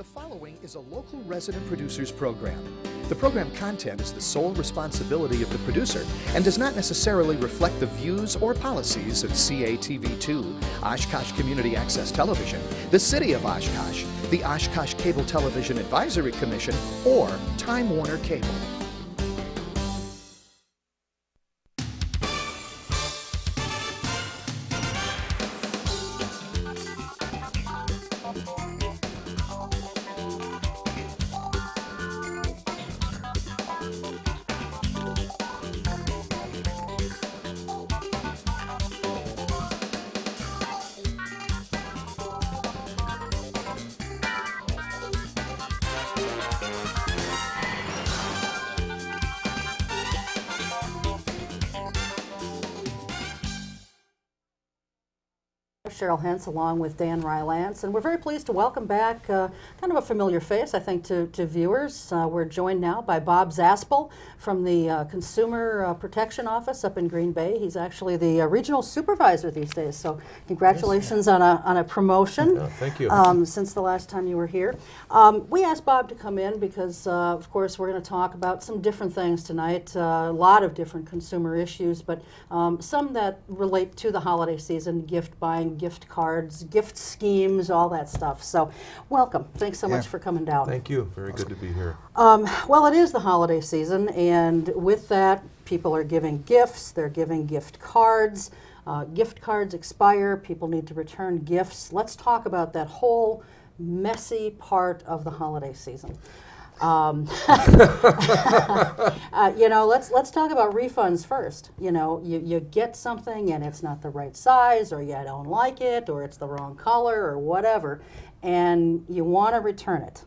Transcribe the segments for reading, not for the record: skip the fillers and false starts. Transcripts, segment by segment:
The following is a local resident producers program. The program content is the sole responsibility of the producer and does not necessarily reflect the views or policies of CATV2, Oshkosh Community Access Television, the City of Oshkosh, the Oshkosh Cable Television Advisory Commission, or Time Warner Cable. Cheryl Hentz along with Dan Rylance, and we're very pleased to welcome back kind of a familiar face, I think, to viewers. We're joined now by Bob Zaspel from the Consumer Protection Office up in Green Bay. He's actually the regional supervisor these days, so congratulations on a promotion. Thank you. Since the last time you were here. We asked Bob to come in because, of course, we're going to talk about some different things tonight, a lot of different consumer issues, but some that relate to the holiday season, gift buying, gift cards, gift schemes, all that stuff. So welcome. Thanks so much for coming down. Thank you. Very good to be here. Well, it is the holiday season, and with that, people are giving gifts. They're giving gift cards. Gift cards expire. People need to return gifts. Let's talk about that whole messy part of the holiday season. You know, let's talk about refunds first. You know, you get something and it's not the right size, or you don't like it, or it's the wrong color, or whatever, and you want to return it.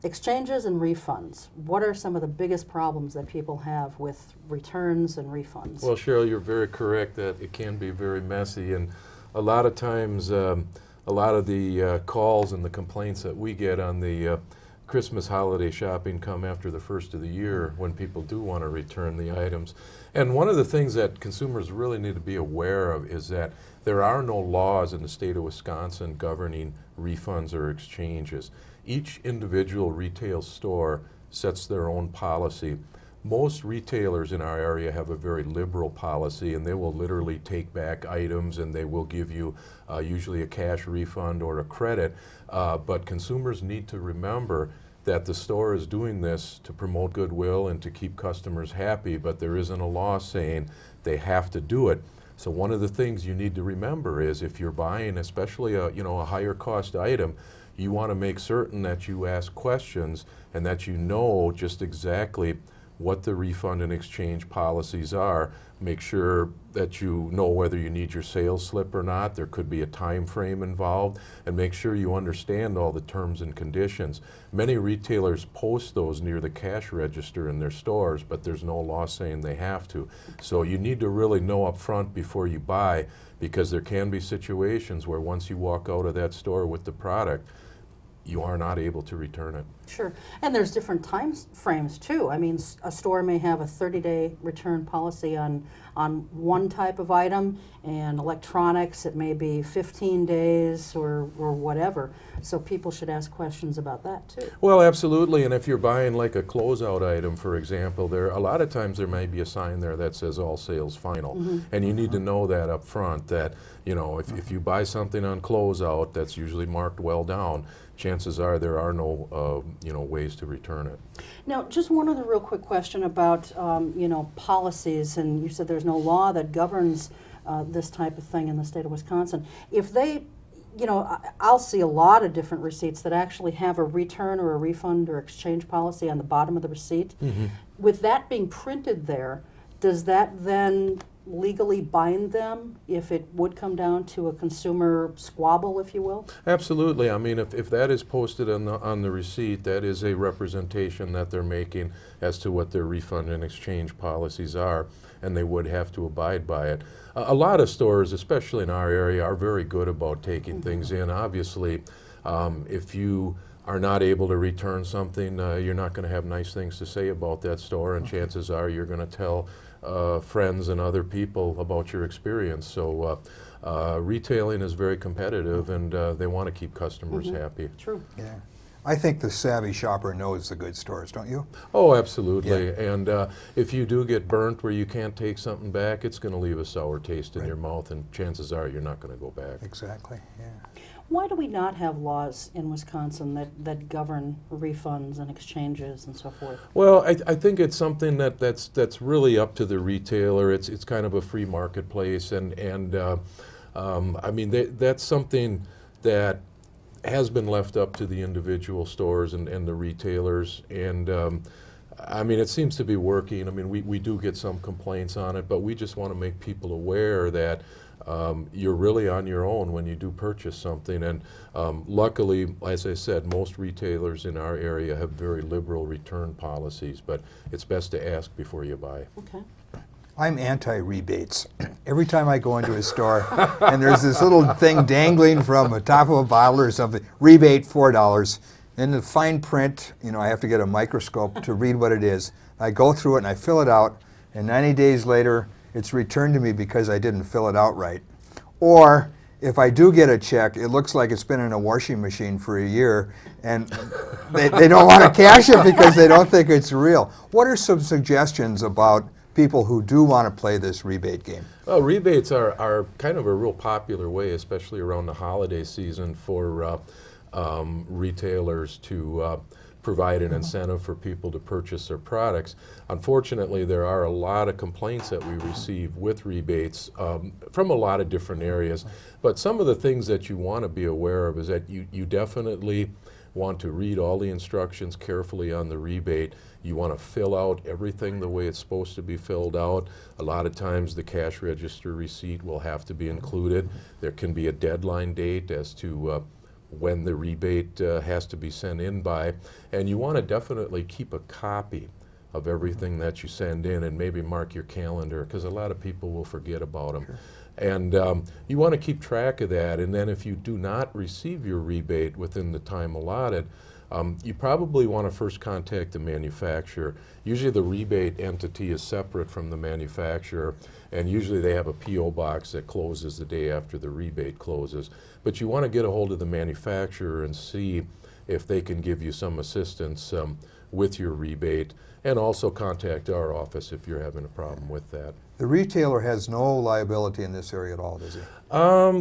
Exchanges and refunds. What are some of the biggest problems that people have with returns and refunds? Well, Cheryl, you're very correct that it can be very messy, and a lot of times, a lot of the calls and the complaints that we get on the Christmas holiday shopping come after the first of the year when people do want to return the items. And one of the things that consumers really need to be aware of is that there are no laws in the state of Wisconsin governing refunds or exchanges. Each individual retail store sets their own policy. Most retailers in our area have a very liberal policy, and they will literally take back items and they will give you usually a cash refund or a credit. But consumers need to remember that the store is doing this to promote goodwill and to keep customers happy, but there isn't a law saying they have to do it. So one of the things you need to remember is if you're buying especially a higher cost item, you want to make certain that you ask questions and that you know just exactly what the refund and exchange policies are. Make sure that you know whether you need your sales slip or not. There could be a time frame involved, and make sure you understand all the terms and conditions. Many retailers post those near the cash register in their stores, but there's no law saying they have to. So you need to really know up front before you buy, because there can be situations where once you walk out of that store with the product, you are not able to return it. Sure, and there's different time frames too. I mean, a store may have a 30-day return policy on one type of item, and electronics it may be 15 days or whatever. So people should ask questions about that too. Well, absolutely, and if you're buying like a closeout item, for example, a lot of times there may be a sign there that says all sales final, and you need to know that up front, that if you buy something on closeout that's usually marked well down, chances are there are no ways to return it. Now, just one other real quick question about policies, and you said there's no law that governs this type of thing in the state of Wisconsin. If they, I'll see a lot of different receipts that actually have a return or a refund or exchange policy on the bottom of the receipt. With that being printed there, does that then legally bind them if it would come down to a consumer squabble, if you will? Absolutely. I mean, if that is posted on the receipt, that is a representation that they're making as to what their refund and exchange policies are, and they would have to abide by it. A lot of stores, especially in our area, are very good about taking things in. Obviously, if you are not able to return something, you're not going to have nice things to say about that store, and chances are you're going to tell friends and other people about your experience. So retailing is very competitive, and they want to keep customers happy. True. Yeah. I think the savvy shopper knows the good stores, don't you? Oh, absolutely. Yeah. And if you do get burnt where you can't take something back, it's going to leave a sour taste in your mouth, and chances are you're not going to go back. Exactly, yeah. Why do we not have laws in Wisconsin that govern refunds and exchanges and so forth? Well, I think it's something that's really up to the retailer. It's kind of a free marketplace, and I mean that's something that has been left up to the individual stores and the retailers, and I mean, it seems to be working. I mean, we do get some complaints on it, but we just want to make people aware that you're really on your own when you do purchase something. And luckily, as I said, most retailers in our area have very liberal return policies, but it's best to ask before you buy. Okay. I'm anti-rebates. Every time I go into a store and there's this little thing dangling from the top of a bottle or something, rebate $4. In the fine print, you know, I have to get a microscope to read what it is. I go through it and I fill it out, and 90 days later, it's returned to me because I didn't fill it out right. Or if I do get a check, it looks like it's been in a washing machine for a year, and they don't want to cash it because they don't think it's real. What are some suggestions about people who do want to play this rebate game? Well, rebates are kind of a real popular way, especially around the holiday season, for retailers to provide an incentive for people to purchase their products. Unfortunately, there are a lot of complaints that we receive with rebates from a lot of different areas. But some of the things that you want to be aware of is that you definitely want to read all the instructions carefully on the rebate. You want to fill out everything the way it's supposed to be filled out. A lot of times the cash register receipt will have to be included. There can be a deadline date as to when the rebate has to be sent in by. And you want to definitely keep a copy of everything that you send in, and maybe mark your calendar, because a lot of people will forget about them. Sure. And you want to keep track of that, and then if you do not receive your rebate within the time allotted, you probably want to first contact the manufacturer. Usually the rebate entity is separate from the manufacturer, and usually they have a P.O. box that closes the day after the rebate closes. But you want to get a hold of the manufacturer and see if they can give you some assistance with your rebate, and also contact our office if you're having a problem with that. The retailer has no liability in this area at all, does he?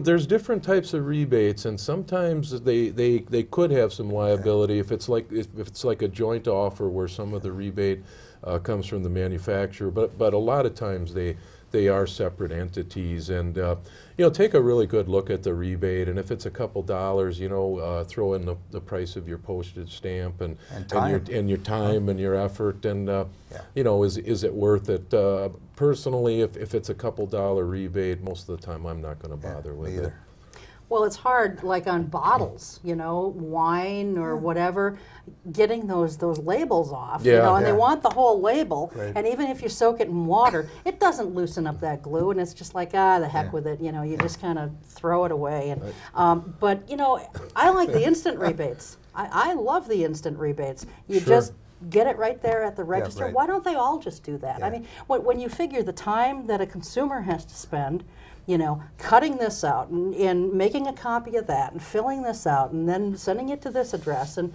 There's different types of rebates, and sometimes they could have some liability if it's like a joint offer where some of the rebate comes from the manufacturer. But a lot of times they are separate entities, and you know, take a really good look at the rebate, and if it's a couple dollars, you know, throw in the price of your postage stamp and your time and your effort, and you know, is it worth it? Personally, if it's a couple dollar rebate, most of the time I'm not going to bother with it. Well, it's hard, like on bottles, you know, wine or whatever, getting those labels off, you know, and they want the whole label, and even if you soak it in water, it doesn't loosen up that glue, and it's just like, the heck with it, you know, you just kind of throw it away. And but, you know, I like the instant rebates. I love the instant rebates. You just get it right there at the register. Why don't they all just do that? I mean, when you figure the time that a consumer has to spend, you know, cutting this out and making a copy of that and filling this out and then sending it to this address, and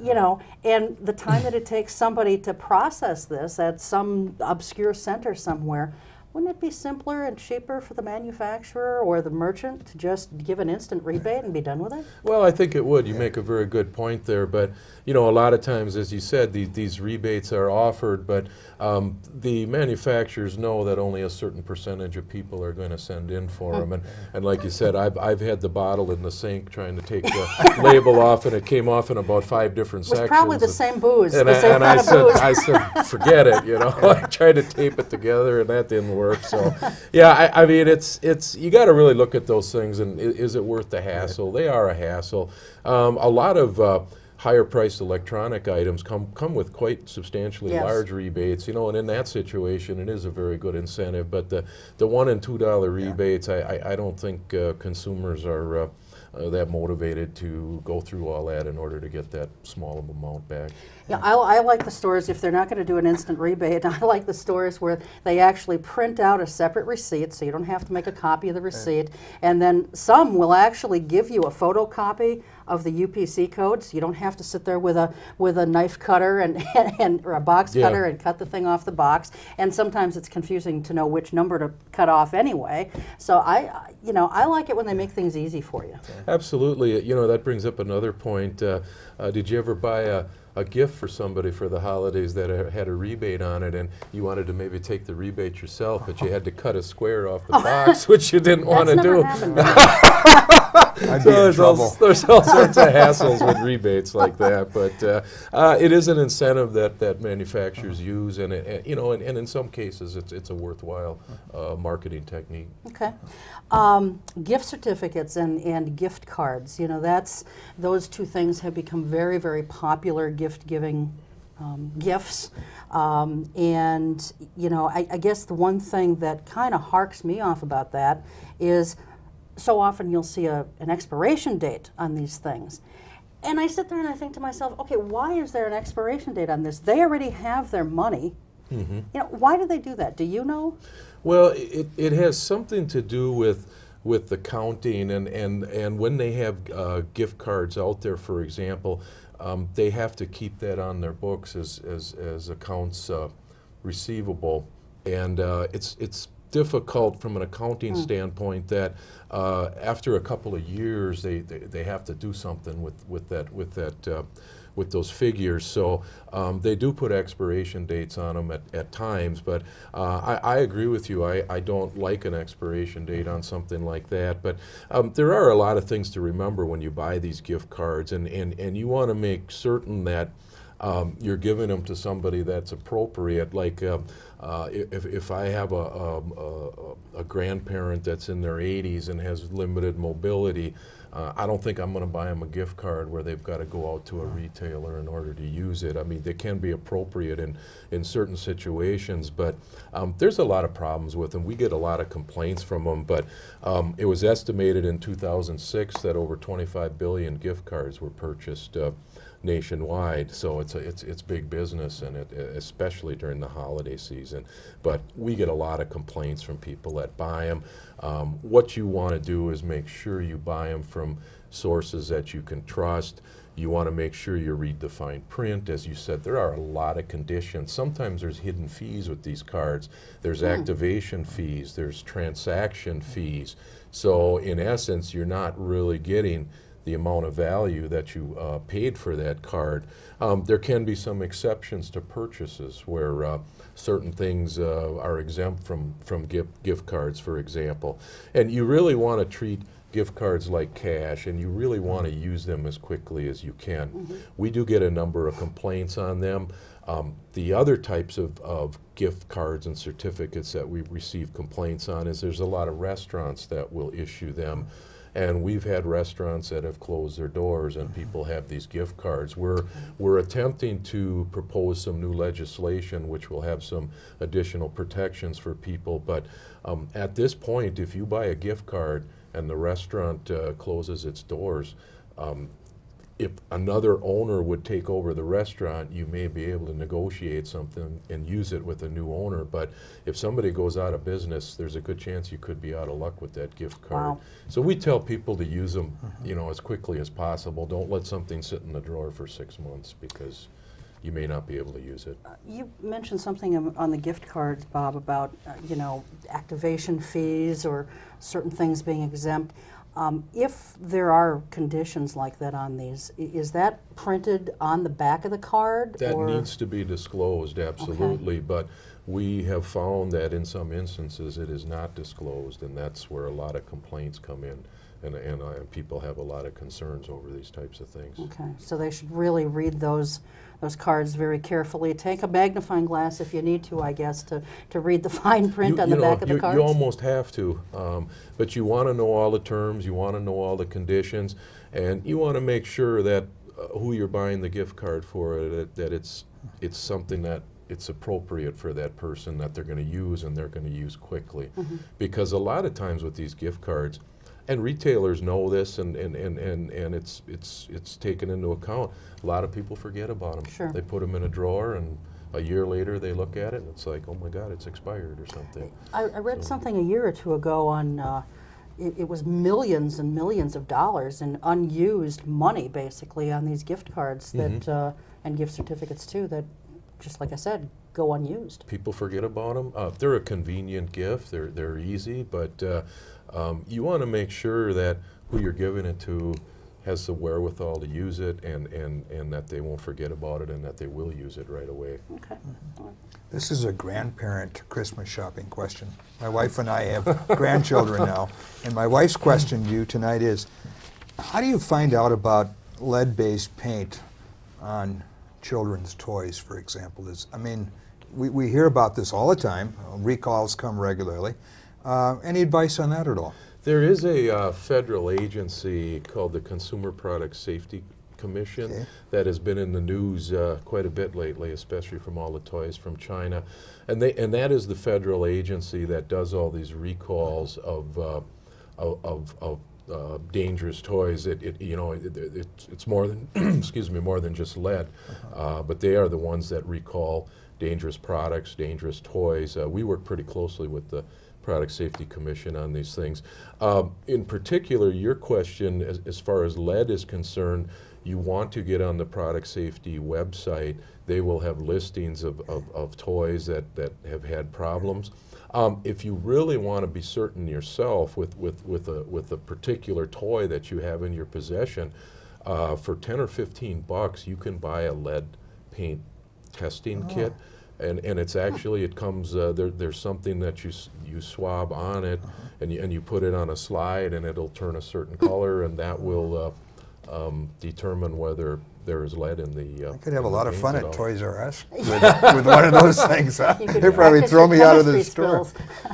you know, and the time that it takes somebody to process this at some obscure center somewhere, wouldn't it be simpler and cheaper for the manufacturer or the merchant to just give an instant rebate and be done with it? Well, I think it would. You make a very good point there, but you know, a lot of times, as you said, these rebates are offered, but the manufacturers know that only a certain percentage of people are going to send in for them, and like you said, I've had the bottle in the sink trying to take the label off, and it came off in about 5 different sections. It was probably the same booze, and the same kind of booze. I said, forget it, you know. I tried to tape it together, and that didn't work. So, yeah, I mean, it's you got to really look at those things, and is it worth the hassle? They are a hassle. A lot of higher-priced electronic items come with quite substantially large rebates, you know, and in that situation, it is a very good incentive. But the $1 and $2 rebates, I don't think consumers are that motivated to go through all that in order to get that small of amount back. Yeah, I like the stores, if they're not going to do an instant rebate, I like the stores where they actually print out a separate receipt, so you don't have to make a copy of the receipt, and then some will actually give you a photocopy of the UPC code, so you don't have to sit there with a knife cutter or a box cutter and cut the thing off the box. And sometimes it's confusing to know which number to cut off anyway. So I like it when they make things easy for you. Absolutely. You know, that brings up another point. Did you ever buy a gift for somebody for the holidays that had a rebate on it, and you wanted to maybe take the rebate yourself, but you had to cut a square off the box, which you didn't want to do? I'd be in trouble. There's all sorts of hassles with rebates like that, but it is an incentive that manufacturers use, and and in some cases it's a worthwhile marketing technique. Okay. Gift certificates and gift cards, those two things have become very, very popular gift-giving gifts. And, I guess the one thing that kind of harks me off about that is so often you'll see an expiration date on these things. And I sit there and I think to myself, okay, why is there an expiration date on this? They already have their money. Mm-hmm. Why do they do that? Do you know? Well, it has something to do with the counting, and when they have gift cards out there, for example, they have to keep that on their books as accounts receivable, and it's difficult from an accounting standpoint that after a couple of years they have to do something with those figures. So they do put expiration dates on them at times, but I agree with you. I don't like an expiration date on something like that, but there are a lot of things to remember when you buy these gift cards, and you want to make certain that you're giving them to somebody that's appropriate. Like if I have a grandparent that's in their 80s and has limited mobility, I don't think I'm going to buy them a gift card where they've got to go out to a retailer in order to use it. I mean, they can be appropriate in certain situations, but there's a lot of problems with them. We get a lot of complaints from them, but it was estimated in 2006 that over 25 billion gift cards were purchased nationwide, so it's big business, and especially during the holiday season. But we get a lot of complaints from people that buy them. What you want to do is make sure you buy them from sources that you can trust. You want to make sure you read the fine print. As you said, there are a lot of conditions. Sometimes there's hidden fees with these cards. There's activation fees, there's transaction fees. So in essence, you're not really getting the amount of value that you paid for that card. There can be some exceptions to purchases where certain things are exempt from gift cards, for example. And you really want to treat gift cards like cash, and you really want to use them as quickly as you can. Mm-hmm. We do get a number of complaints on them. The other types of gift cards and certificates that we receive complaints on is there's a lot of restaurants that will issue them. And we've had restaurants that have closed their doors and people have these gift cards. We're attempting to propose some new legislation which will have some additional protections for people. But at this point, if you buy a gift card and the restaurant closes its doors, if another owner would take over the restaurant, you may be able to negotiate something and use it with a new owner. But if somebody goes out of business, there's a good chance you could be out of luck with that gift card. Wow. So we tell people to use them, as quickly as possible. Don't let something sit in the drawer for 6 months because you may not be able to use it. You mentioned something on the gift cards, Bob, about activation fees or certain things being exempt. If there are conditions like that on these, is that printed on the back of the card? That needs to be disclosed, absolutely. Okay. But we have found that in some instances it is not disclosed, and that's where a lot of complaints come in. And people have a lot of concerns over these types of things. Okay, so they should really read those cards very carefully. Take a magnifying glass if you need to, I guess, to read the fine print on the back of the cards. You almost have to, but you want to know all the terms, you want to know all the conditions, and you want to make sure that who you're buying the gift card for, that it's something that it's appropriate for that person that they're going to use and they're going to use quickly. Mm-hmm. Because a lot of times with these gift cards, and retailers know this, and it's taken into account. A lot of people forget about them. Sure. They put them in a drawer, and a year later they look at it, and it's like, oh my God, it's expired or something. I read something a year or two ago on, it was millions and millions of dollars in unused money, basically, on these gift cards that, and gift certificates too, that, just like I said, go unused. People forget about them. They're a convenient gift. They're easy, but you want to make sure that who you're giving it to has the wherewithal to use it, and that they won't forget about it, and that they will use it right away. Okay. This is a grandparent Christmas shopping question. My wife and I have grandchildren now, and my wife's question to you tonight is, how do you find out about lead-based paint on children's toys, for example? I mean, we hear about this all the time. Recalls come regularly. Any advice on that at all? There is a federal agency called the Consumer Product Safety Commission that has been in the news quite a bit lately, especially from all the toys from China, and that is the federal agency that does all these recalls of dangerous toys. It's more than excuse me, more than just lead, but they are the ones that recall dangerous products, dangerous toys. We work pretty closely with the Product Safety Commission on these things. In particular, your question, as far as lead is concerned, you want to get on the Product Safety website. They will have listings of toys that have had problems. If you really want to be certain yourself with a particular toy that you have in your possession, for 10 or 15 bucks, you can buy a lead paint testing kit. And it's actually, it comes, there's something that you swab on it, and you put it on a slide, and it'll turn a certain color, and that will determine whether there is lead in the I could have a lot of fun at Toys R Us with one of those things. Huh? They'd probably throw me out of the store.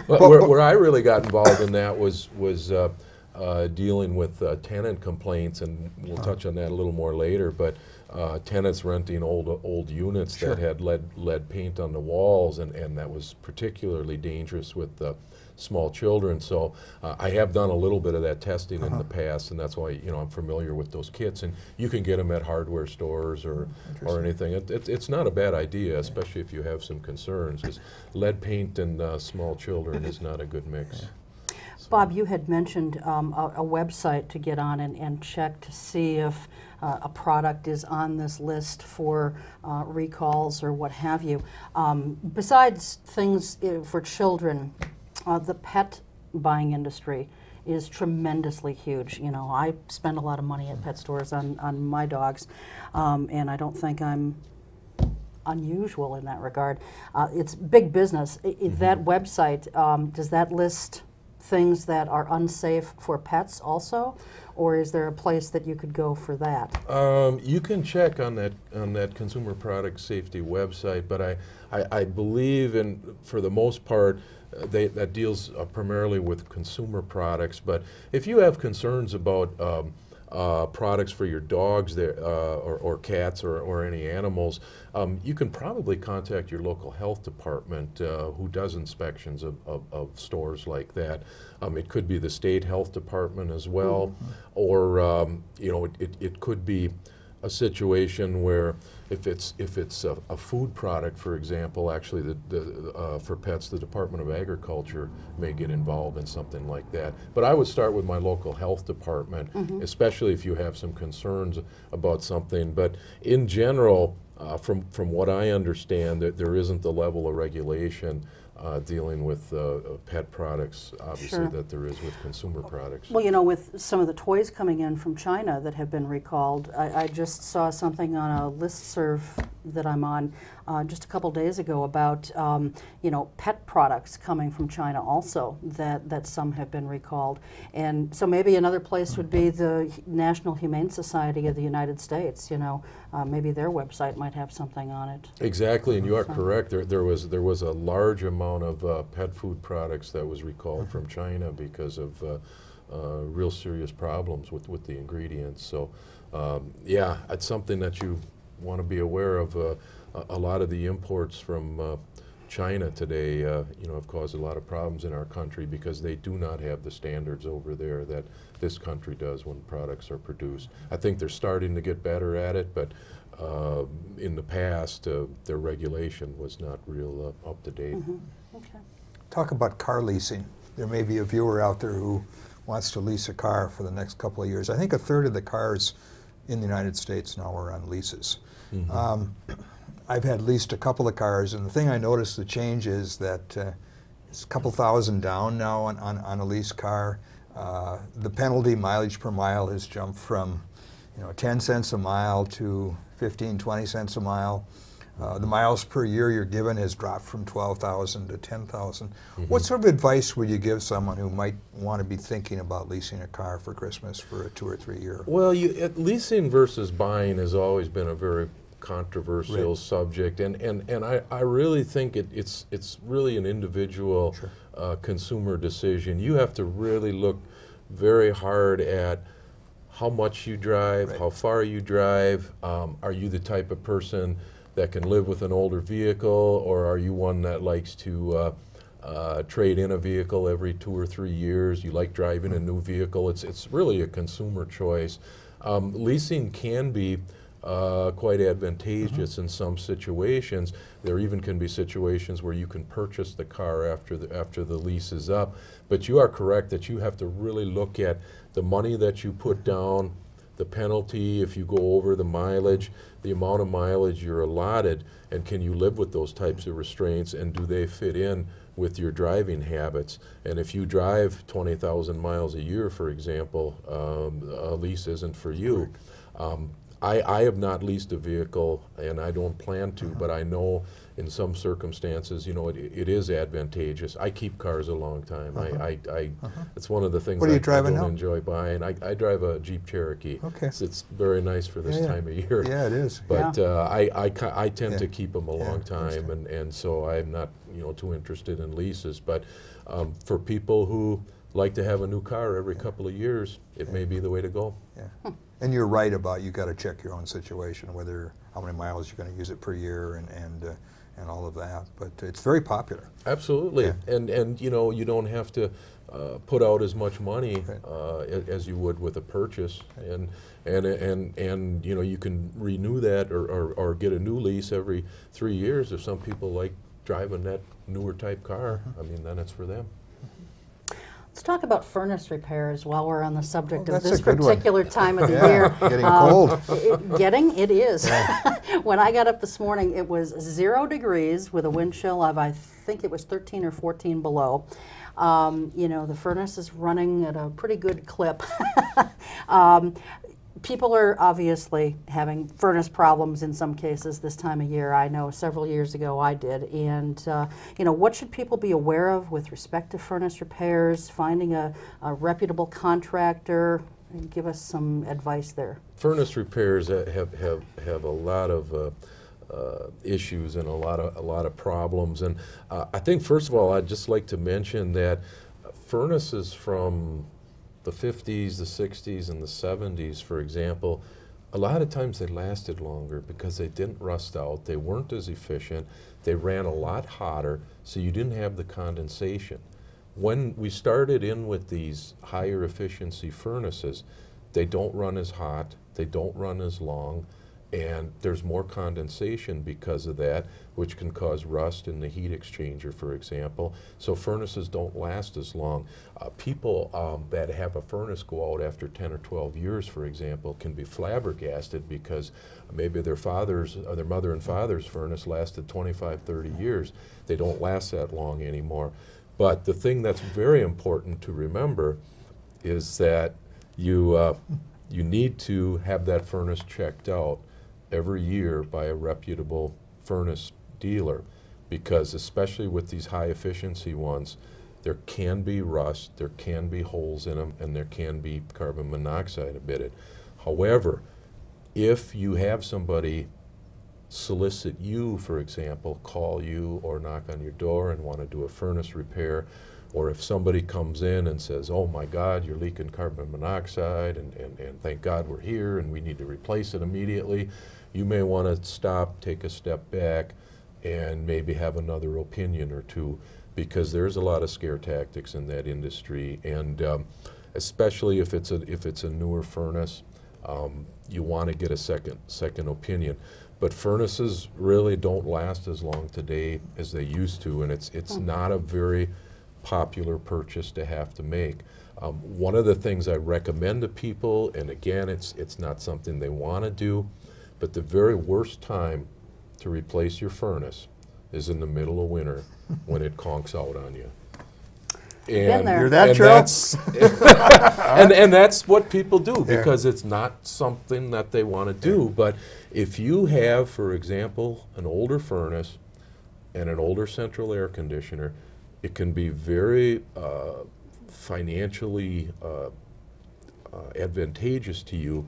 But where I really got involved in that was dealing with tenant complaints, and we'll touch on that a little more later, but tenants renting old units that had lead paint on the walls, and that was particularly dangerous with small children. So I have done a little bit of that testing in the past, and that's why I'm familiar with those kits, and you can get them at hardware stores or anything. It's not a bad idea, especially if you have some concerns, because lead paint and small children is not a good mix. Bob, you had mentioned a website to get on and check to see if a product is on this list for recalls or what have you. Besides things for children, the pet buying industry is tremendously huge. I spend a lot of money at pet stores on my dogs, and I don't think I'm unusual in that regard. It's big business. That website, does that list things that are unsafe for pets also, or is there a place that you could go for that? You can check on that Consumer Product Safety website, but I believe, and for the most part, that deals primarily with consumer products. But if you have concerns about products for your dogs or cats or any animals, you can probably contact your local health department who does inspections of stores like that. It could be the state health department as well, or it could be a situation where if it's a food product, for example, actually for pets, the Department of Agriculture may get involved in something like that. But I would start with my local health department, especially if you have some concerns about something. But in general, from what I understand, that there isn't the level of regulation dealing with pet products, obviously, that there is with consumer products. Well, with some of the toys coming in from China that have been recalled, I just saw something on a listserv that I'm on just a couple days ago about, pet products coming from China also, that some have been recalled. And so maybe another place would be the National Humane Society of the United States, maybe their website might have something on it. Exactly, and you are correct. There was a large amount of pet food products that was recalled from China because of real serious problems with the ingredients. So, yeah, it's something that you want to be aware of. A lot of the imports from China today, have caused a lot of problems in our country because they do not have the standards over there that this country does when products are produced. I think they're starting to get better at it, but in the past, their regulation was not real up to date. Okay. Talk about car leasing. There may be a viewer out there who wants to lease a car for the next couple of years. I think a third of the cars in the United States now are on leases. I've had leased a couple of cars, and the thing I noticed the change is that it's a couple thousand down now on a lease car. The penalty mileage per mile has jumped from 10 cents a mile to 15, 20 cents a mile. The miles per year you're given has dropped from 12,000 to 10,000. What sort of advice would you give someone who might want to be thinking about leasing a car for Christmas for a 2 or 3 year? Well, leasing versus buying has always been a very controversial subject, and I really think it's really an individual consumer decision. You have to really look very hard at how much you drive, how far you drive. Are you the type of person that can live with an older vehicle, or are you one that likes to trade in a vehicle every 2 or 3 years? You like driving a new vehicle. It's really a consumer choice. Leasing can be quite advantageous in some situations. There even can be situations where you can purchase the car after the lease is up. But you are correct that you have to really look at the money that you put down, the penalty if you go over the mileage, the amount of mileage you're allotted, and can you live with those types of restraints, and do they fit in with your driving habits? And if you drive 20,000 miles a year, for example, a lease isn't for you. I have not leased a vehicle, and I don't plan to, but I know in some circumstances, it is advantageous. I keep cars a long time. It's one of the things I don't enjoy buying. I drive a Jeep Cherokee. Okay. It's very nice for this time of year. Yeah, it is. But I tend to keep them a long time, and so I'm not too interested in leases. But for people who like to have a new car every couple of years, it may be the way to go. Yeah. And you're right about you got to check your own situation, whether how many miles you're going to use it per year and all of that. But it's very popular. Absolutely. Yeah. And you don't have to put out as much money as you would with a purchase, and you can renew that or get a new lease every 3 years. If some people like driving that newer type car, I mean, then it's for them. Let's talk about furnace repairs while we're on the subject of that's this a good particular one. time of the year. Getting cold. It is. When I got up this morning, it was 0 degrees with a wind chill of, I think it was 13 or 14 below. The furnace is running at a pretty good clip. People are obviously having furnace problems in some cases this time of year. I know several years ago I did. And, what should people be aware of with respect to furnace repairs, finding a reputable contractor? And give us some advice there. Furnace repairs have a lot of issues and a lot of problems. And I think, first of all, I'd just like to mention that furnaces from the 50s, the 60s, and the 70s, for example, a lot of times they lasted longer because they didn't rust out, they weren't as efficient, they ran a lot hotter, so you didn't have the condensation. When we started in with these higher efficiency furnaces, they don't run as hot, they don't run as long, and there's more condensation because of that, which can cause rust in the heat exchanger, for example. So furnaces don't last as long. People that have a furnace go out after 10 or 12 years, for example, can be flabbergasted because maybe their mother and father's furnace lasted 25, 30 years. They don't last that long anymore. But the thing that's very important to remember is that you need to have that furnace checked out every year by a reputable furnace dealer, because especially with these high efficiency ones, there can be rust, there can be holes in them, and there can be carbon monoxide emitted. However, if you have somebody solicit you, for example, call you or knock on your door and want to do a furnace repair, or if somebody comes in and says, oh my God, you're leaking carbon monoxide, and thank God we're here and we need to replace it immediately, you may want to stop, take a step back, and maybe have another opinion or two, because there's a lot of scare tactics in that industry, and especially if it's a newer furnace, you want to get a second opinion. But furnaces really don't last as long today as they used to, and it's not a very popular purchase to have to make. One of the things I recommend to people, and again, it's not something they want to do, but the very worst time to replace your furnace is in the middle of winter when it conks out on you. Been there. You're that, Cheryl? And that's what people do, because it's not something that they want to do. But if you have, for example, an older furnace and an older central air conditioner, it can be very financially advantageous to you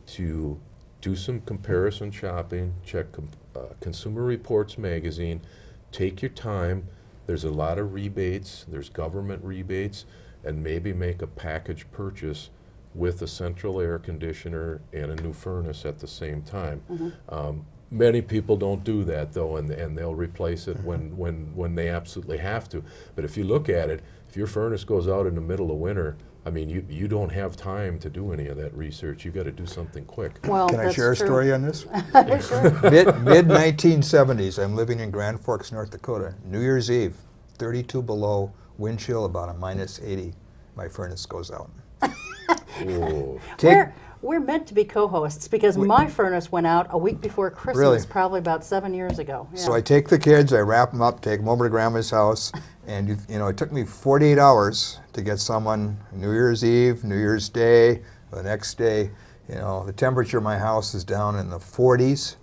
to do some comparison shopping, check Consumer Reports magazine, take your time. There's a lot of rebates, there's government rebates, and maybe make a package purchase with a central air conditioner and a new furnace at the same time. Many people don't do that, though, and they'll replace it when they absolutely have to. But if you look at it, if your furnace goes out in the middle of winter, I mean, you don't have time to do any of that research. You got to do something quick. Well, Can I share a story on this? Sure. Mid-1970s, I'm living in Grand Forks, North Dakota. New Year's Eve, 32 below, wind chill about a -80. My furnace goes out. We're meant to be co-hosts, because my furnace went out a week before Christmas, Really? Probably about 7 years ago. Yeah. So I take the kids, I wrap them up, take them over to Grandma's house, and it took me 48 hours to get someone New Year's Eve, New Year's Day, the next day. The temperature of my house is down in the 40s.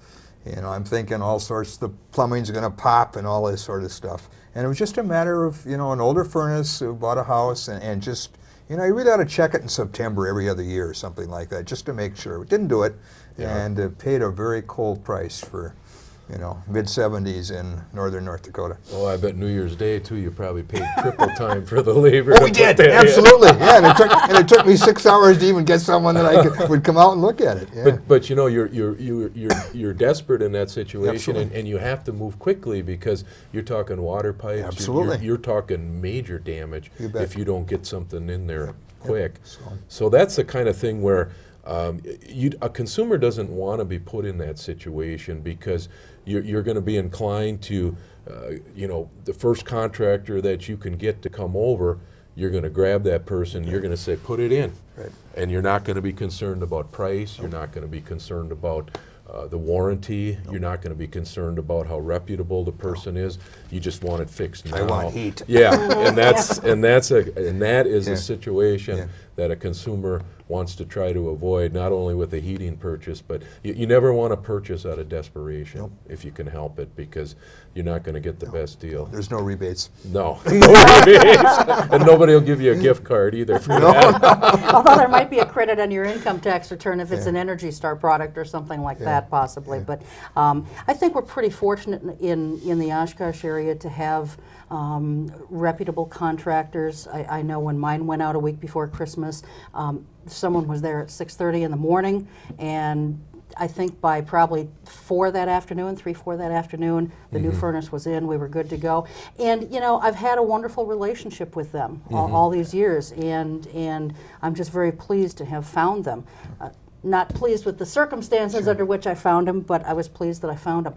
I'm thinking all sorts, the plumbing's going to pop and all this sort of stuff. And it was just a matter of, an older furnace who bought a house and just, you really ought to check it in September every other year or something like that, just to make sure. We didn't do it, and paid a very cold price for, mid-70s in northern North Dakota. Oh, I bet New Year's Day, too, you probably paid triple time for the labor. Oh, we did, absolutely, yeah, and it took me 6 hours to even get someone that would come out and look at it. Yeah. But you're desperate in that situation, and you have to move quickly, because you're talking water pipes. Absolutely. You're talking major damage if you don't get something in there quick. So So that's the kind of thing where a consumer doesn't want to be put in that situation, because you're going to be inclined to, the first contractor that you can get to come over, you're going to grab that person, you're going to say, put it in. Right. And you're not going to be concerned about price, you're not going to be concerned about the warranty, you're not going to be concerned about how reputable the person is. You just want it fixed now. I want heat. Yeah, and that is a situation that a consumer wants to try to avoid, not only with a heating purchase, but you never want to purchase out of desperation if you can help it, because you're not going to get the best deal. There's no rebates. No rebates, and nobody will give you a gift card either for that. Although there might be a credit on your income tax return if it's an Energy Star product or something like that, possibly. But I think we're pretty fortunate in the Oshkosh area to have reputable contractors. I know when mine went out a week before Christmas, someone was there at 6:30 in the morning, and I think by probably 4 that afternoon, 3-4 that afternoon, the new furnace was in. We were good to go. And I've had a wonderful relationship with them all these years, and I'm just very pleased to have found them. Not pleased with the circumstances under which I found them, but I was pleased that I found them.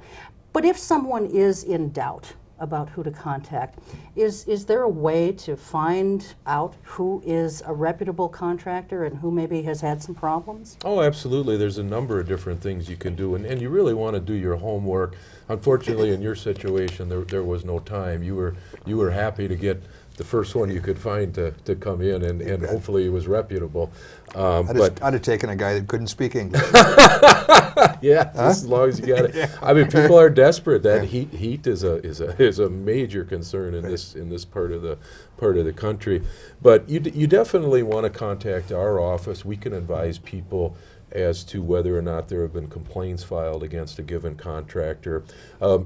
But if someone is in doubt about who to contact, is there a way to find out who is a reputable contractor and who maybe has had some problems? Oh, absolutely. There's a number of different things you can do, and you really want to do your homework. Unfortunately, in your situation, there was no time. You were happy to get the first one you could find to come in, and hopefully it was reputable. I'd have taken a guy that couldn't speak English. Yeah, as long as you got it. I mean, people are desperate. That heat is a major concern in this part of the country. But you definitely want to contact our office. We can advise people as to whether or not there have been complaints filed against a given contractor.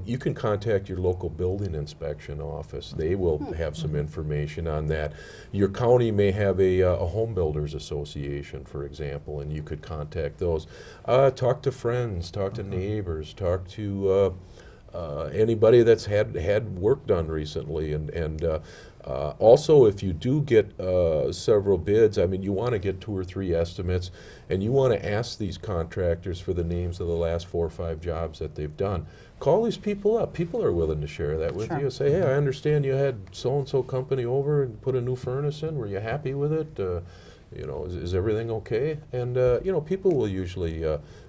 You can contact your local building inspection office. They will have some information on that. Your county may have a home builders association, for example, and you could contact those. Talk to friends, talk to neighbors, talk to anybody that's had work done recently, and also, if you do get several bids, I mean, you want to get 2 or 3 estimates, and you want to ask these contractors for the names of the last 4 or 5 jobs that they've done. Call these people up. People are willing to share that with you. Say, hey, I understand you had so-and-so company over and put a new furnace in. Were you happy with it? You know, is everything okay? And, you know, people will usually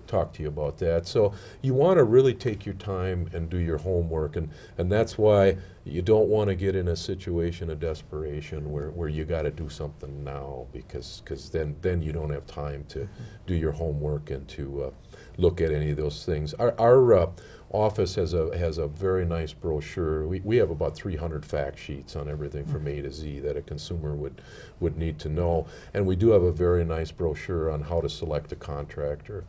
talk to you about that. So you want to really take your time and do your homework, and that's why you don't want to get in a situation of desperation where you got to do something now, because then you don't have time to do your homework and to look at any of those things. Our office has a very nice brochure. We have about 300 fact sheets on everything from A to Z that a consumer would need to know, and we do have a very nice brochure on how to select a contractor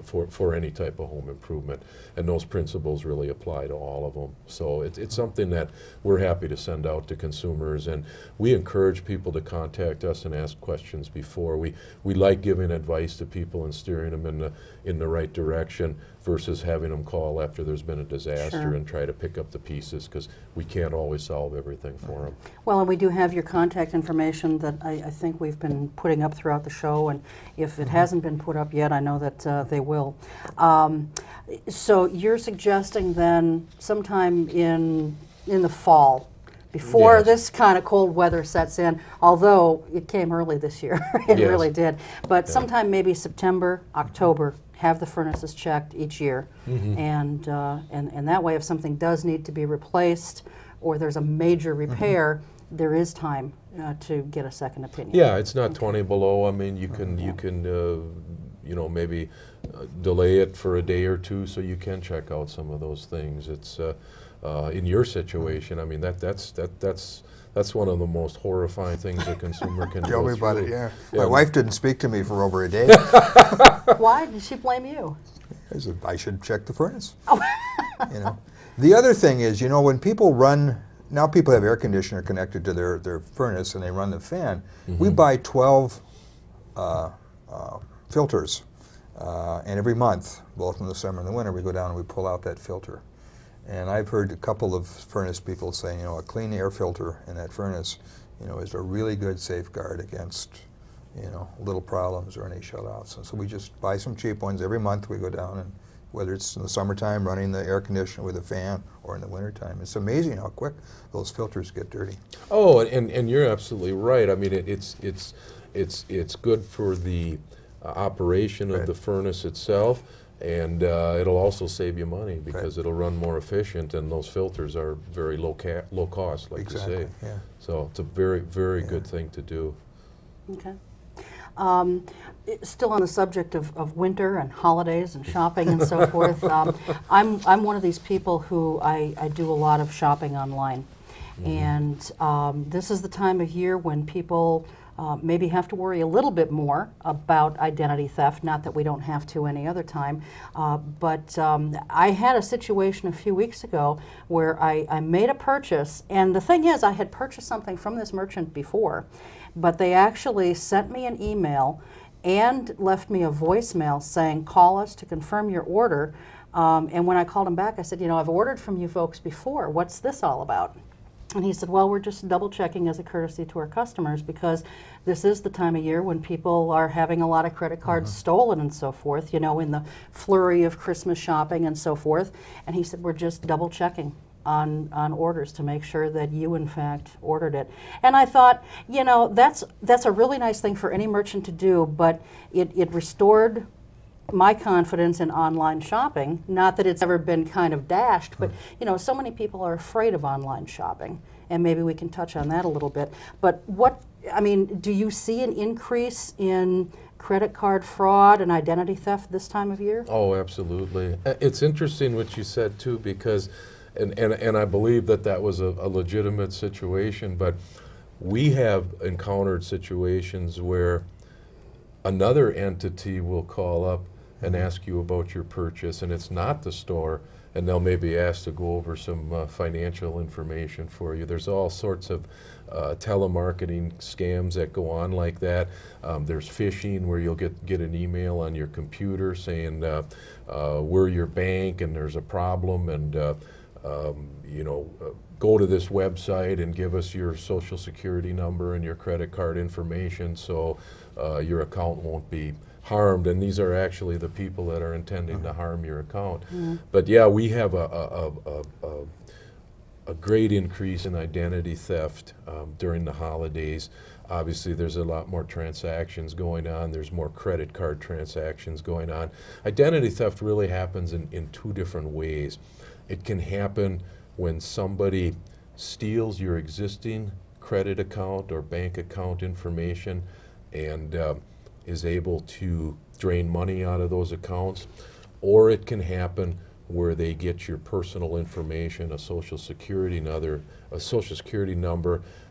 for any type of home improvement, and those principles really apply to all of them. So it's something that we're happy to send out to consumers, and we encourage people to contact us and ask questions before. We like giving advice to people and steering them in the right direction versus having them call after there's been a disaster and try to pick up the pieces, because we can't always solve everything for them. Well, and we do have your contact information that I think we've been putting up throughout the show, and if it hasn't been put up yet, I know that they will. So you're suggesting then sometime in the fall, before this kind of cold weather sets in, although it came early this year, it really did, but sometime maybe September, October, have the furnaces checked each year, and that way, if something does need to be replaced or there's a major repair, there is time to get a second opinion. Yeah, it's not 20 below. I mean, you can you know, maybe delay it for a day or 2 so you can check out some of those things. It's in your situation. I mean, that's one of the most horrifying things a consumer can Tell go me about through. it, yeah. My wife didn't speak to me for over a day. Why did she blame you? I said, I should check the furnace. You know, the other thing is, you know, when people run, now people have air conditioner connected to their furnace and they run the fan. We buy 12 filters, and every month, both in the summer and the winter, we go down and we pull out that filter. And I've heard a couple of furnace people saying, you know, a clean air filter in that furnace, you know, is a really good safeguard against, you know, little problems or any shutouts. And so we just buy some cheap ones every month. We go down, and whether it's in the summertime running the air conditioner with a fan or in the wintertime, it's amazing how quick those filters get dirty. Oh, and you're absolutely right. I mean, it's good for the operation of the furnace itself, and it'll also save you money because it'll run more efficient, and those filters are very low cost, like you say. Yeah. So it's a very, very good thing to do. Okay. Still on the subject of winter and holidays and shopping and so forth, I'm one of these people who I do a lot of shopping online. And this is the time of year when people maybe have to worry a little bit more about identity theft, not that we don't have to any other time, but I had a situation a few weeks ago where I made a purchase, and the thing is, I had purchased something from this merchant before, but they actually sent me an email and left me a voicemail saying, call us to confirm your order, and when I called him back, I said, you know, I've ordered from you folks before, what's this all about? And he said, well, we're just double checking as a courtesy to our customers because this is the time of year when people are having a lot of credit cards stolen and so forth, you know, in the flurry of Christmas shopping and so forth. And he said, we're just double checking on orders to make sure that you, in fact, ordered it. And I thought, you know, that's a really nice thing for any merchant to do, but it restored my confidence in online shopping. Not that it's ever been kind of dashed, but you know, so many people are afraid of online shopping, and maybe we can touch on that a little bit. But I mean, do you see an increase in credit card fraud and identity theft this time of year? Oh, absolutely. It's interesting what you said too, because, and I believe that was a legitimate situation, but we have encountered situations where another entity will call up and ask you about your purchase, and it's not the store, and they'll maybe ask to go over some financial information for you. There's all sorts of telemarketing scams that go on like that. There's phishing, where you'll get an email on your computer saying we're your bank and there's a problem, and you know, go to this website and give us your social security number and your credit card information so your account won't be harmed. And these are actually the people that are intending to harm your account. But yeah, we have a great increase in identity theft during the holidays. Obviously, there's a lot more transactions going on. There's more credit card transactions going on. Identity theft really happens in two different ways. It can happen when somebody steals your existing credit account or bank account information and is able to drain money out of those accounts, or it can happen where they get your personal information, a social security number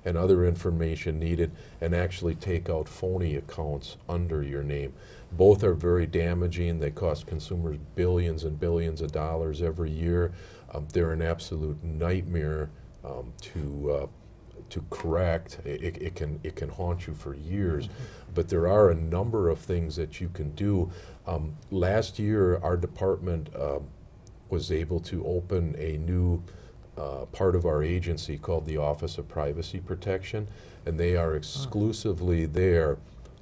and other information needed, and actually take out phony accounts under your name. Both are very damaging. They cost consumers billions and billions of dollars every year. They're an absolute nightmare to correct. It can haunt you for years. But there are a number of things that you can do. Last year, our department was able to open a new part of our agency called the Office of Privacy Protection, and they are exclusively there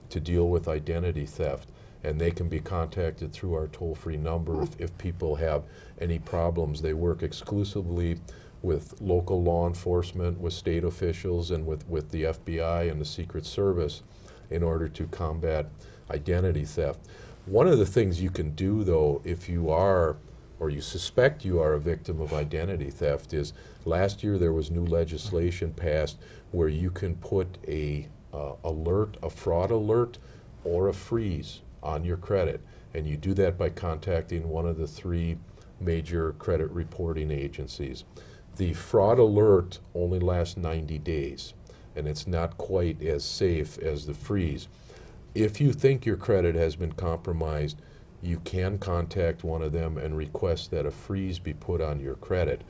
to deal with identity theft. And they can be contacted through our toll-free number if people have any problems. They work exclusively with local law enforcement, with state officials, and with the FBI and the Secret Service in order to combat identity theft. One of the things you can do, though, if you are or you suspect you are a victim of identity theft, is last year there was new legislation passed where you can put a fraud alert or a freeze on your credit, and you do that by contacting one of the 3 major credit reporting agencies. The fraud alert only lasts 90 days, and it's not quite as safe as the freeze. If you think your credit has been compromised, you can contact one of them and request that a freeze be put on your credit.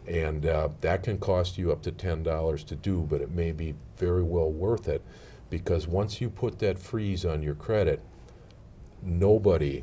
And that can cost you up to $10 to do, but it may be very well worth it, because once you put that freeze on your credit, nobody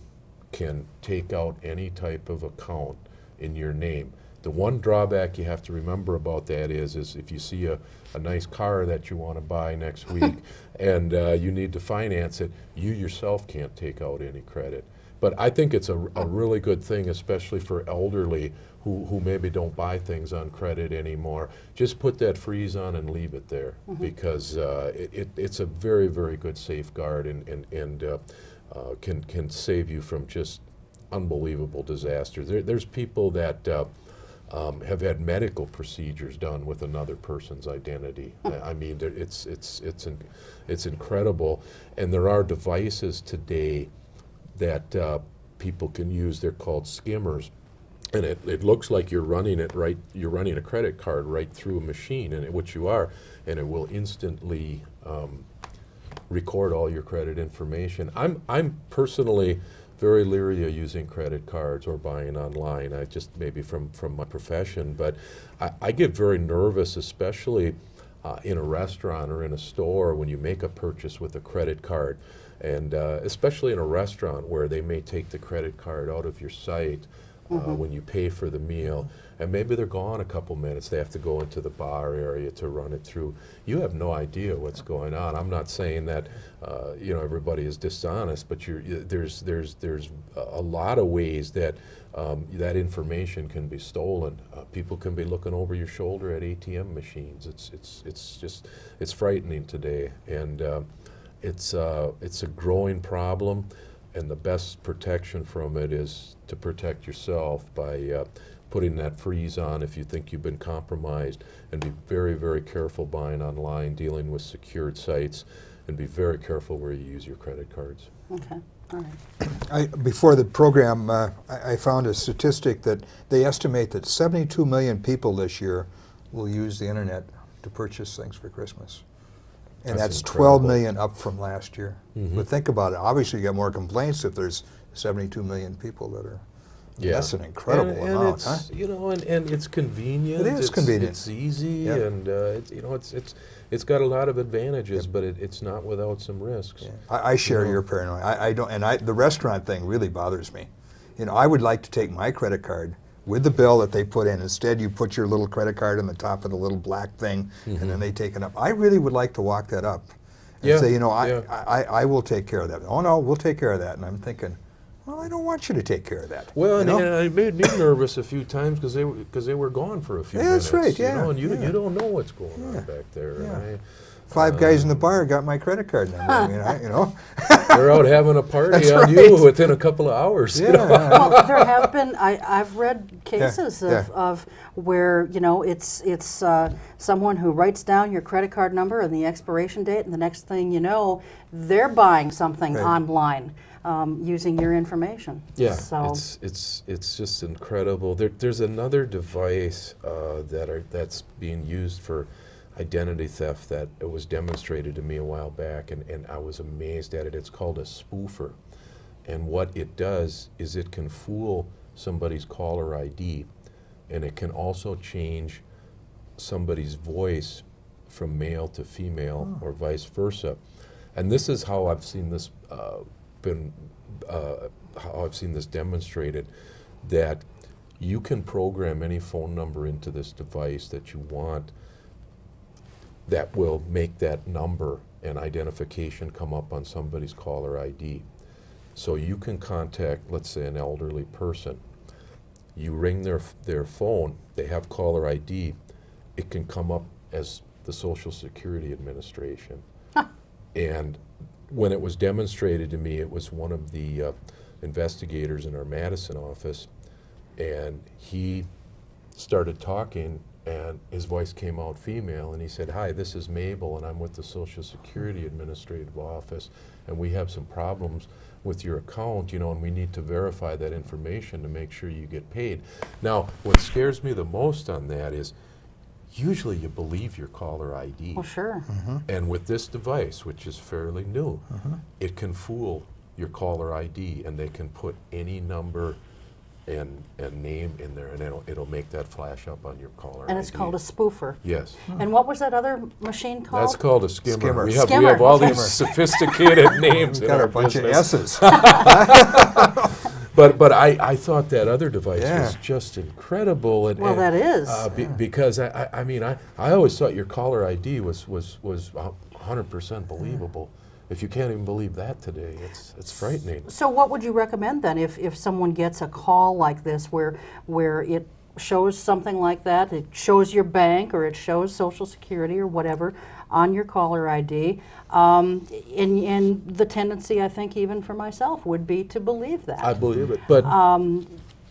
can take out any type of account in your name. The one drawback you have to remember about that is if you see a nice car that you want to buy next week and you need to finance it, you yourself can't take out any credit. But I think it's a really good thing, especially for elderly who maybe don't buy things on credit anymore. Just put that freeze on and leave it there, because it's a very, very good safeguard and can save you from just unbelievable disasters. There's people that have had medical procedures done with another person's identity. I mean, it's incredible. And there are devices today that people can use. They're called skimmers, and it looks like you're running it right. You're running a credit card right through a machine, and which you are, and it will instantly record all your credit information. I'm personally very leery of using credit cards or buying online. I just maybe from my profession, but I get very nervous, especially in a restaurant or in a store when you make a purchase with a credit card, and especially in a restaurant where they may take the credit card out of your site when you pay for the meal, and maybe they're gone a couple minutes. They have to go into the bar area to run it through. You have no idea what's going on. I'm not saying that you know, everybody is dishonest, but there's a lot of ways that that information can be stolen. People can be looking over your shoulder at ATM machines. It's frightening today, and it's a growing problem. And the best protection from it is to protect yourself by putting that freeze on if you think you've been compromised, and be very, very careful buying online, dealing with secured sites, and be very careful where you use your credit cards. Okay, all right. Before the program, I found a statistic that they estimate that 72 million people this year will use the internet to purchase things for Christmas. And that's 12 million up from last year. But think about it. Obviously, you got more complaints if there's 72 million people that Yeah. That's an incredible and amount, it's, you know, and it's convenient. It is convenient. It's easy, Yep. and it's, you know, it's got a lot of advantages, but it's not without some risks. Yeah. I share your paranoia. I don't, and the restaurant thing really bothers me. You know, I would like to take my credit card with the bill that they put in. Instead, you put your little credit card on the top of the little black thing, and then they take it up. I really would like to walk that up and say, you know, I will take care of that. Oh no, we'll take care of that. And I'm thinking, well, I don't want you to take care of that. Well, you and know? it made me nervous a few times because they were gone for a few minutes. That's right. Yeah, you know, and you don't know what's going on back there. Yeah. And Five guys in the bar got my credit card number. I mean, you know. they're out having a party That's on right. you within a couple of hours. Yeah. You know? Well, there have been. I've read cases Yeah. of where, you know, it's someone who writes down your credit card number and the expiration date, and the next thing you know, they're buying something online using your information. Yeah, So it's just incredible. There's another device that's being used for identity theft that it was demonstrated to me a while back, and I was amazed at it. It's called a spoofer, and what it does is it can fool somebody's caller ID, and it can also change somebody's voice from male to female or vice versa. And this is how I've seen this demonstrated, that you can program any phone number into this device that you want that will make that number and identification come up on somebody's caller ID. So you can contact, let's say, an elderly person. You ring their phone, they have caller ID, it can come up as the Social Security Administration. And when it was demonstrated to me, it was one of the investigators in our Madison office, and he started talking, and his voice came out female, and he said, "Hi, this is Mabel, and I'm with the Social Security Administrative Office, and we have some problems with your account, you know, and we need to verify that information to make sure you get paid." Now, what scares me the most on that is usually you believe your caller ID. well, sure. And with this device, which is fairly new, it can fool your caller ID, and they can put any number and name in there, and it'll make that flash up on your caller ID. And it's called a spoofer. Yes. And what was that other machine called? That's called a skimmer. Skimmer. We have Skimmer. all these Skimmer. sophisticated names We've in got our a bunch of business. S's. But I thought that other device Yeah. was just incredible. And, Well, that is. because I mean, I always thought your caller ID was 100% believable. If you can't even believe that today, it's frightening. So what would you recommend then if someone gets a call like this where it shows something like that, it shows your bank or it shows Social Security or whatever on your caller ID, and the tendency, I think, even for myself, would be to believe that. I believe it, but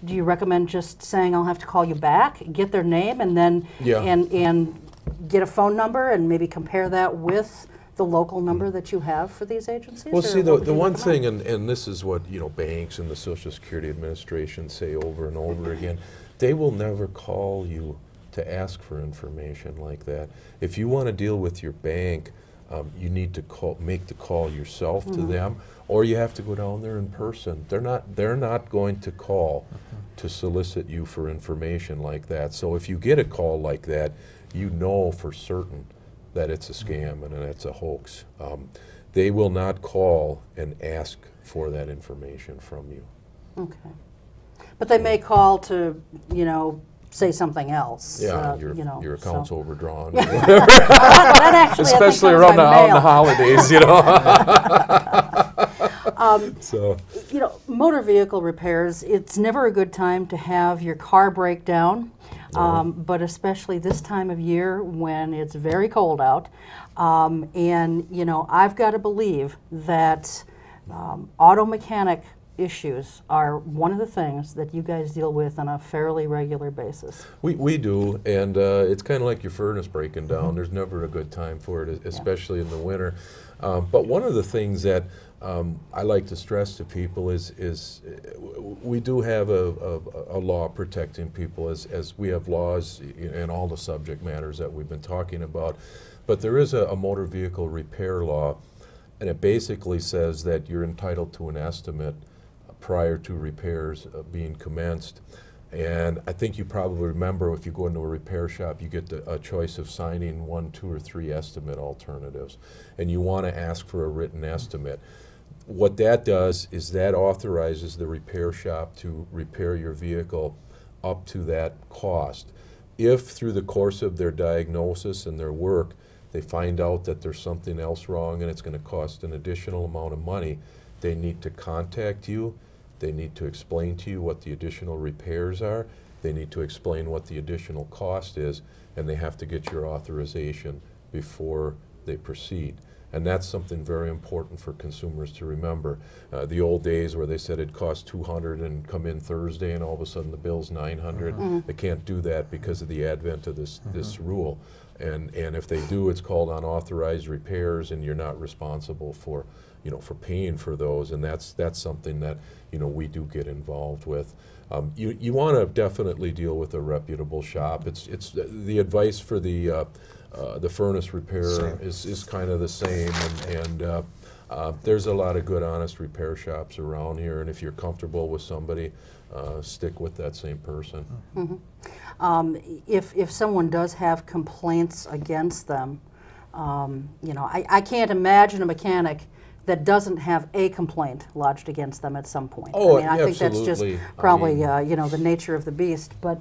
Do you recommend just saying, I'll have to call you back, get their name, and then and get a phone number and maybe compare that with the local number that you have for these agencies? well, or see, what would the you one recommend? thing, and this is what, you know, banks and the Social Security Administration say over and over again, they will never call you to ask for information like that. If you want to deal with your bank, you need to make the call yourself to them, or you have to go down there in person. They're not going to call to solicit you for information like that. So if you get a call like that, you know for certain that it's a scam and it's a hoax. They will not call and ask for that information from you. Okay. But they may call to, you know, say something else. Yeah, you know, your account's overdrawn. That actually, I think, Especially comes around by the mail. holidays, you know. So, You know, motor vehicle repairs, it's never a good time to have your car break down, but especially this time of year when it's very cold out. And, you know, I've got to believe that auto mechanic issues are one of the things that you guys deal with on a fairly regular basis. we do, and it's kind of like your furnace breaking down. There's never a good time for it, especially in the winter. But one of the things that I like to stress to people is we do have a law protecting people, as we have laws in all the subject matters that we've been talking about. But there is a motor vehicle repair law, and it basically says that you're entitled to an estimate prior to repairs being commenced. And I think you probably remember, if you go into a repair shop, you get a choice of signing 1, 2, or 3 estimate alternatives. And you want to ask for a written estimate. What that does is that authorizes the repair shop to repair your vehicle up to that cost. If through the course of their diagnosis and their work, they find out that there's something else wrong and it's going to cost an additional amount of money, they need to contact you. They need to explain to you what the additional repairs are. They need to explain what the additional cost is, and they have to get your authorization before they proceed. And that's something very important for consumers to remember. The old days where they said it cost $200 and come in Thursday and all of a sudden the bill's $900, they can't do that because of the advent of this rule. And if they do, it's called unauthorized repairs, and you're not responsible for paying for those, and that's something that we do get involved with. You want to definitely deal with a reputable shop. It's the advice for the furnace repair is kind of the same, and there's a lot of good, honest repair shops around here, and if you're comfortable with somebody, stick with that same person. If someone does have complaints against them, I can't imagine a mechanic that doesn't have a complaint lodged against them at some point. Oh, I think that's just probably the nature of the beast. But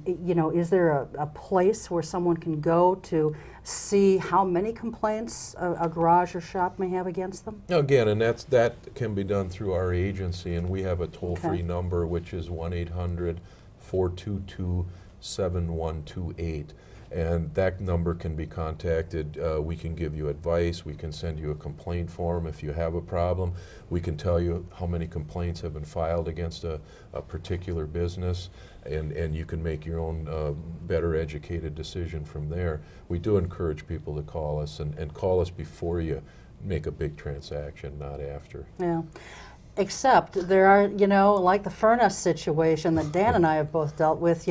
is there a place where someone can go to see how many complaints a garage or shop may have against them? Again, and that can be done through our agency, and we have a toll-free number, which is 1-800-422-7128. And that number can be contacted. We can give you advice. We can send you a complaint form if you have a problem. We can tell you how many complaints have been filed against a particular business, and you can make your own better educated decision from there. We do encourage people to call us, and call us before you make a big transaction, not after. Yeah. Except there are, like the furnace situation that Dan and I have both dealt with,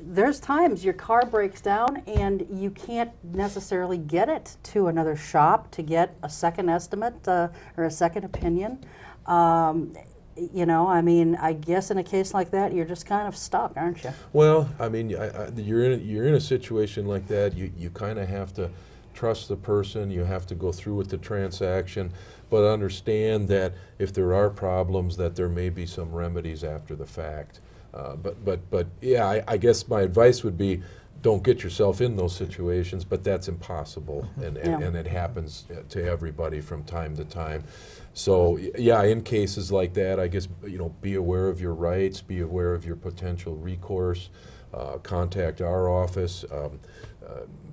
there's times your car breaks down and you can't necessarily get it to another shop to get a second estimate or a second opinion. I guess in a case like that, you're just kind of stuck, aren't you? Well, you're in a situation like that. You kind of have to trust the person. You have to go through with the transaction, but understand that if there are problems, that there may be some remedies after the fact. But yeah, I guess my advice would be, don't get yourself in those situations, but that's impossible, and it happens to everybody from time to time. So yeah, in cases like that, I guess, be aware of your rights, be aware of your potential recourse, contact our office.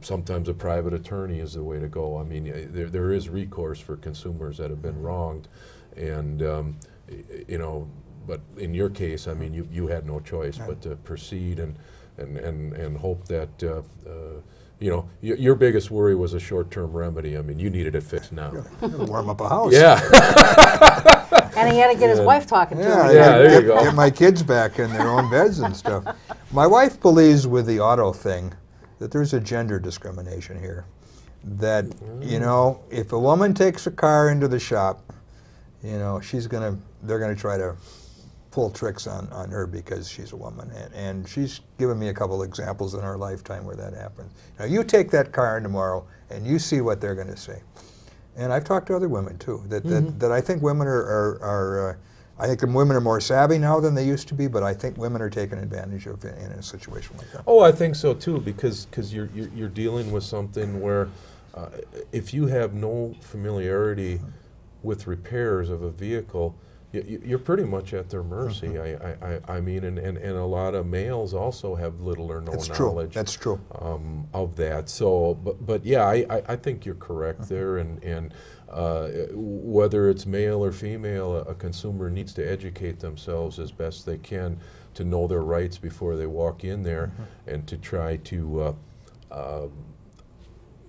Sometimes a private attorney is the way to go. There is recourse for consumers that have been wronged, and but in your case, you had no choice but to proceed and hope that your biggest worry was a short-term remedy. You needed it fixed now. Warm up a house. Yeah. And he had to get his wife talking to him. Yeah, there you go. Get my kids back in their own beds and stuff. My wife believes with the auto thing that there's a gender discrimination here. That, if a woman takes a car into the shop, they're gonna try to pull tricks on her because she's a woman. And she's given me a couple of examples in our lifetime where that happened. Now, you take that car in tomorrow and you see what they're gonna say. And I've talked to other women too, that I think women I think women are more savvy now than they used to be, but I think women are taken advantage of in a situation like that. Oh, I think so too, because you're dealing with something where if you have no familiarity with repairs of a vehicle, you're pretty much at their mercy. And a lot of males also have little or no knowledge. That's true. Of that. So, but yeah, I think you're correct there, and whether it's male or female, a consumer needs to educate themselves as best they can to know their rights before they walk in there, and to try to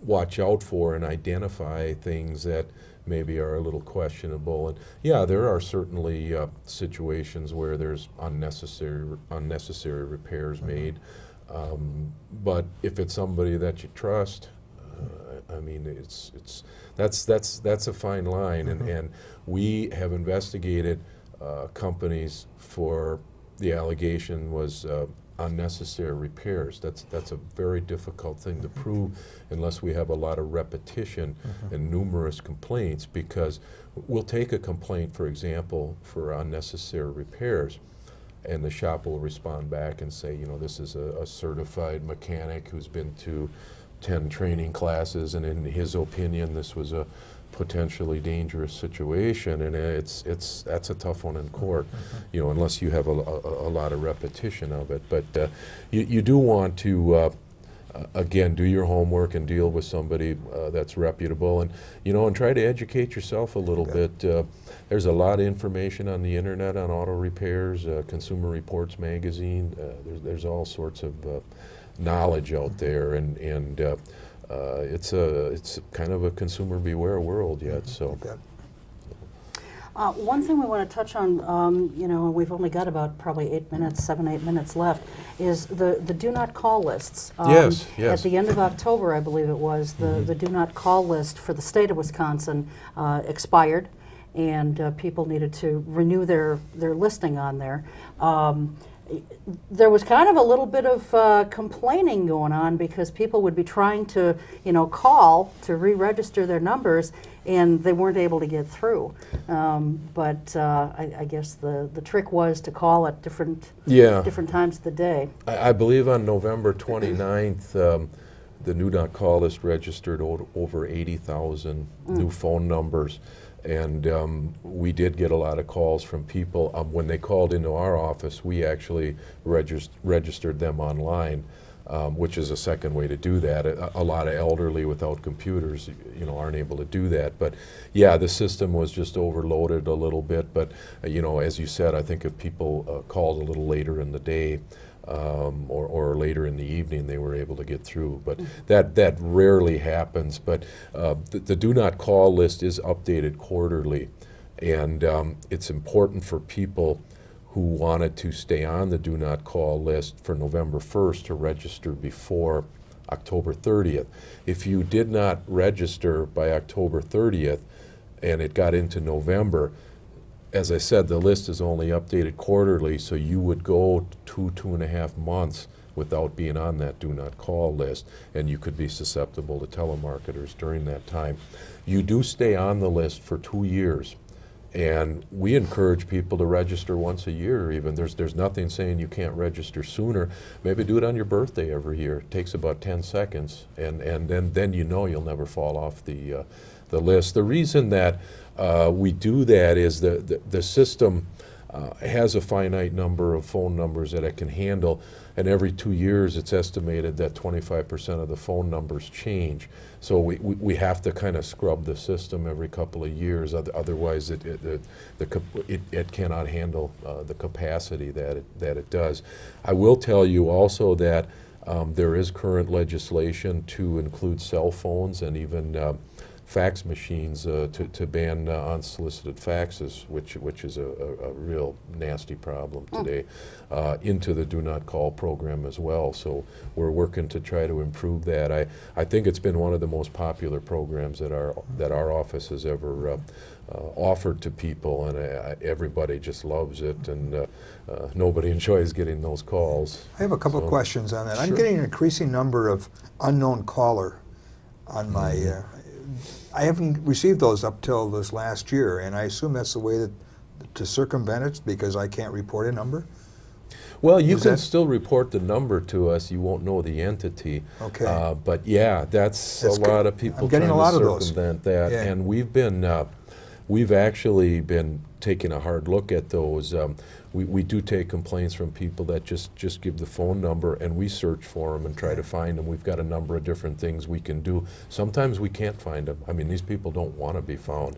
watch out for and identify things that maybe are a little questionable. And yeah, there are certainly situations where there's unnecessary repairs made, but if it's somebody that you trust, that's a fine line. And we have investigated companies for the allegation was unnecessary repairs. That's a very difficult thing to prove unless we have a lot of repetition and numerous complaints, because we'll take a complaint, for example, for unnecessary repairs, and the shop will respond back and say, you know, this is a certified mechanic who's been to 10 training classes, and in his opinion this was a potentially dangerous situation, and that's a tough one in court, you know, unless you have a lot of repetition of it. But you do want to again, do your homework and deal with somebody that's reputable, and you know, and try to educate yourself a little bit. There's a lot of information on the internet on auto repairs, Consumer Reports magazine. There's all sorts of knowledge out there, and it's kind of a consumer beware world yet. So. One thing we want to touch on, you know, we've only got about probably 8 minutes, 7, 8 minutes left, is the do not call lists. Yes. At the end of October, I believe it was, the do not call list for the state of Wisconsin expired, and people needed to renew their listing on there. There was kind of a little bit of complaining going on, because people would be trying to, you know, call to re-register their numbers, and they weren't able to get through. But I guess the trick was to call at different times of the day. I believe on November 29th, the new dot call list registered over 80,000 new phone numbers. And we did get a lot of calls from people. When they called into our office, we actually registered them online, which is a second way to do that. A lot of elderly without computers, you know, aren't able to do that. But yeah, the system was just overloaded a little bit. But you know, as you said, I think if people called a little later in the day, or later in the evening, they were able to get through. But that rarely happens. But the do not call list is updated quarterly, and it's important for people who wanted to stay on the do not call list for November 1st to register before October 30th. If you did not register by October 30th and it got into November, as I said, the list is only updated quarterly, so you would go 2.5 months without being on that do not call list, and you could be susceptible to telemarketers during that time. You do stay on the list for 2 years, and we encourage people to register once a year even. There's nothing saying you can't register sooner. Maybe do it on your birthday every year. It takes about 10 seconds, and then you know you'll never fall off the list. The reason that we do that is the system has a finite number of phone numbers that it can handle, and every 2 years it's estimated that 25% of the phone numbers change. So we have to kind of scrub the system every couple of years, otherwise it cannot handle the capacity that it does. I will tell you also that there is current legislation to include cell phones and even fax machines to ban unsolicited faxes, which is a real nasty problem today, into the do not call program as well. So we're working to try to improve that. I think it's been one of the most popular programs that our office has ever offered to people, and everybody just loves it, and nobody enjoys getting those calls. I have a couple of questions on that. Sure. I'm getting an increasing number of unknown caller on my I haven't received those up till this last year, and I assume that's the way to circumvent it, because I can't report a number? Well, you can still report the number to us. You won't know the entity. Okay. But yeah, that's a lot of people I'm getting trying a lot to of those. circumvent that. Yeah. And we've actually been taking a hard look at those. We do take complaints from people that just give the phone number, and we search for them and try to find them. We've got a number of different things we can do. Sometimes we can't find them. I mean, these people don't want to be found.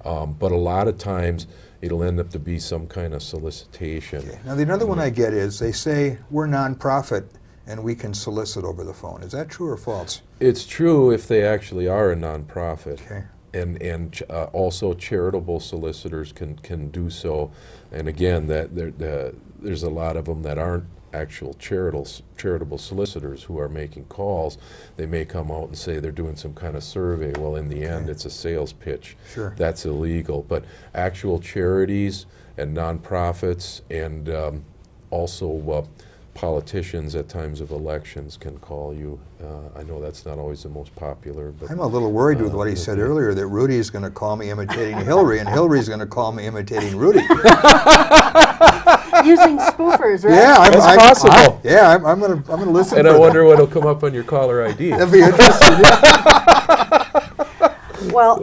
But a lot of times it'll end up to be some kind of solicitation. Okay. Now, the other one I get is they say we're nonprofit and we can solicit over the phone. Is that true or false? It's true if they actually are a nonprofit. Okay. And also charitable solicitors can do so. And again, there's a lot of them that aren't actual charitable solicitors who are making calls. They may come out and say they're doing some kind of survey. Well, in the end, it's a sales pitch. Sure. That's illegal. But actual charities and nonprofits and also politicians at times of elections can call you. I know that's not always the most popular, but I'm a little worried with what he said earlier, that Rudy is going to call me imitating Hillary, and Hillary's going to call me imitating Rudy. Using spoofers, right? Yeah, That's possible. I'm going to listen. And I wonder what'll come up on your caller ID. That'd be interesting. Well,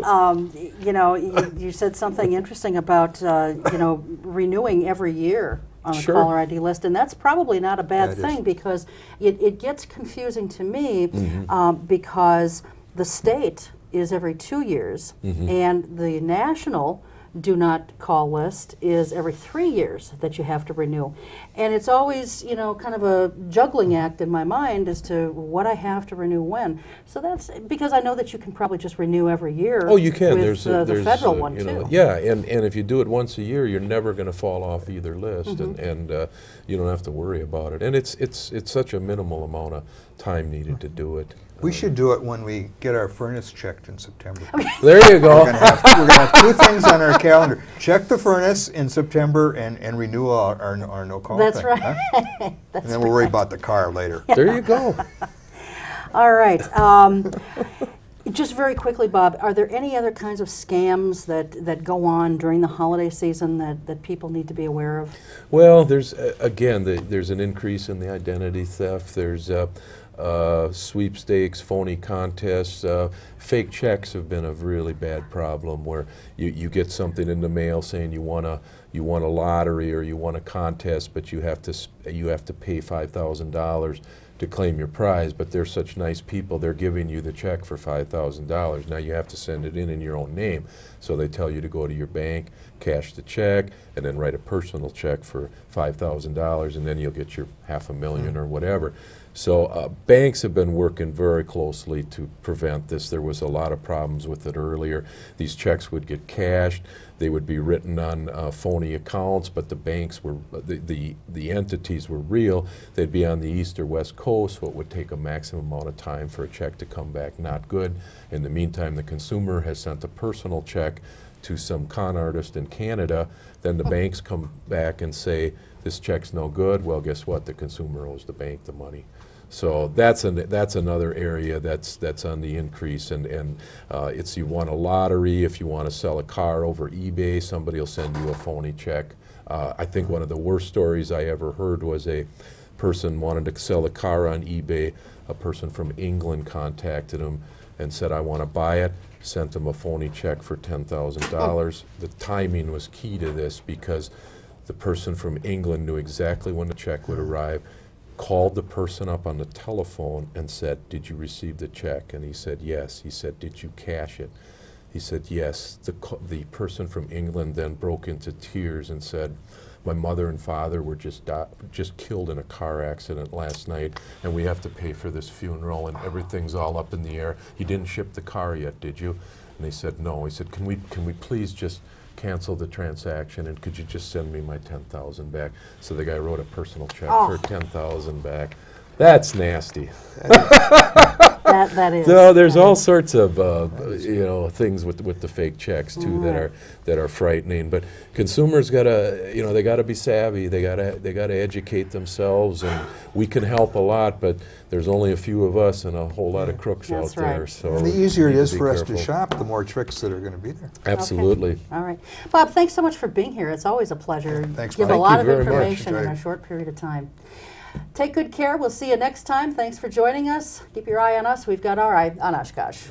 you know, you said something interesting about you know, renewing every year on the Sure. caller ID list, and that's probably not a bad That is. thing, because it gets confusing to me because the state is every 2 years, and the national do not call list is every 3 years that you have to renew. And it's always, you know, kind of a juggling act in my mind as to what I have to renew when. So that's because I know that you can probably just renew every year. Oh, you can. With the federal one, you know, too. yeah, and if you do it once a year, you're never going to fall off either list, and you don't have to worry about it. And it's such a minimal amount of time needed to do it. We should do it when we get our furnace checked in September. There you go. We're going to have two things on our calendar. Check the furnace in September and renew our no-call That's thing. right. Huh? And then we'll worry about the car later. There you go. All right. Just very quickly, Bob, are there any other kinds of scams that go on during the holiday season that people need to be aware of? Well, there's again, there's an increase in the identity theft. There's sweepstakes, phony contests. Fake checks have been a really bad problem, where you get something in the mail saying you won a lottery or you won a contest, but you have to pay $5,000 to claim your prize. But they're such nice people, they're giving you the check for $5,000. Now you have to send it in your own name. So they tell you to go to your bank, cash the check, and then write a personal check for $5,000, and then you'll get your $500,000 or whatever. So banks have been working very closely to prevent this. There was a lot of problems with it earlier. These checks would get cashed. They would be written on phony accounts, but the banks were, the entities were real. They'd be on the east or west coast, so it would take a maximum amount of time for a check to come back not good. In the meantime, the consumer has sent a personal check to some con artist in Canada. Then the banks come back and say, this check's no good. Well, guess what? The consumer owes the bank the money. So that's another area that's on the increase, and it's, you won a lottery. If you want to sell a car over eBay, somebody will send you a phony check. I think one of the worst stories I ever heard was a person wanted to sell a car on eBay. A person from England contacted him and said, I want to buy it. Sent him a phony check for $10,000. The timing was key to this, because the person from England knew exactly when the check would arrive, called the person up on the telephone and said, did you receive the check? And he said, yes. He said, did you cash it? He said, yes. The person from England then broke into tears and said, my mother and father were just killed in a car accident last night, and we have to pay for this funeral, and everything all up in the air. You didn't ship the car yet, did you? And they said, no. He said, can we please just cancel the transaction, and could you just send me my $10,000 back? So the guy wrote a personal check for $10,000 back. That's nasty. That is. So there's all sorts of you know, things with the fake checks too that are frightening. But consumers gotta, you know, they gotta be savvy. They gotta educate themselves, and we can help a lot. But there's only a few of us and a whole lot of crooks out there. So And the easier it we need is to be for us to careful. shop, the more tricks that are going to be there. Absolutely. Okay. All right. Bob, thanks so much for being here. It's always a pleasure. Thanks, Give Bob. a lot Thank of you very much. information in a short period of time. Take good care. We'll see you next time. Thanks for joining us. Keep your eye on us. We've got our eye on Oshkosh.